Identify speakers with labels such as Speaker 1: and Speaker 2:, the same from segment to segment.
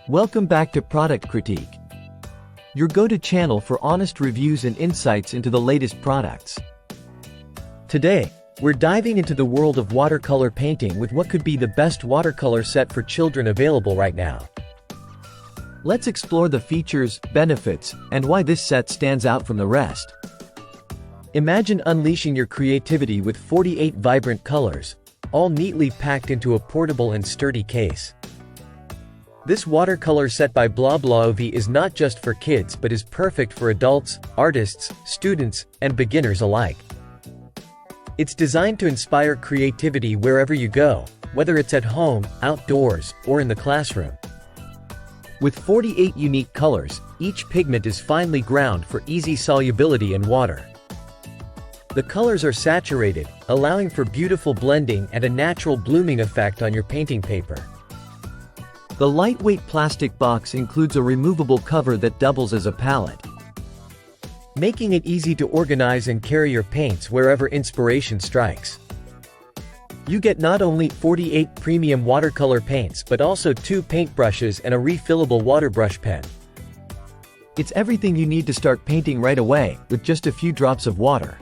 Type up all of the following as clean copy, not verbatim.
Speaker 1: Welcome back to Product Critique, your go-to channel for honest reviews and insights into the latest products. Today, we're diving into the world of watercolor painting with what could be the best watercolor set for children available right now. Let's explore the features, benefits, and why this set stands out from the rest. Imagine unleashing your creativity with 48 vibrant colors, all neatly packed into a portable and sturdy case. This watercolor set by Blablaovy is not just for kids but is perfect for adults, artists, students, and beginners alike. It's designed to inspire creativity wherever you go, whether it's at home, outdoors, or in the classroom. With 48 unique colors, each pigment is finely ground for easy solubility in water. The colors are saturated, allowing for beautiful blending and a natural blooming effect on your painting paper. The lightweight plastic box includes a removable cover that doubles as a palette, making it easy to organize and carry your paints wherever inspiration strikes. You get not only 48 premium watercolor paints but also 2 paintbrushes and a refillable water brush pen. It's everything you need to start painting right away, with just a few drops of water.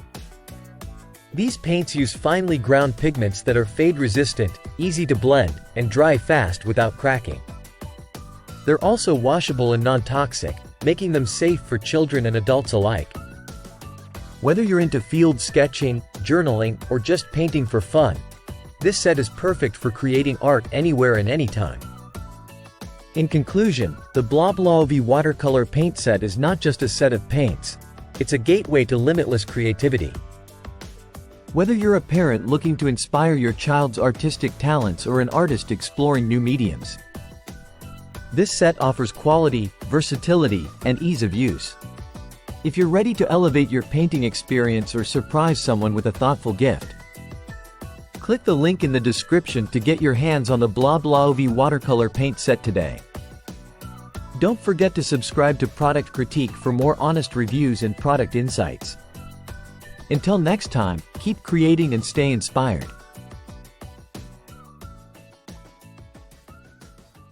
Speaker 1: These paints use finely ground pigments that are fade-resistant, easy to blend, and dry fast without cracking. They're also washable and non-toxic, making them safe for children and adults alike. Whether you're into field sketching, journaling, or just painting for fun, this set is perfect for creating art anywhere and anytime. In conclusion, the Blablaovy Watercolor paint set is not just a set of paints, it's a gateway to limitless creativity. Whether you're a parent looking to inspire your child's artistic talents or an artist exploring new mediums, this set offers quality, versatility, and ease of use. If you're ready to elevate your painting experience or surprise someone with a thoughtful gift, click the link in the description to get your hands on the Blablaovy Watercolor paint set today. Don't forget to subscribe to Product Critique for more honest reviews and product insights. Until next time, keep creating and stay inspired.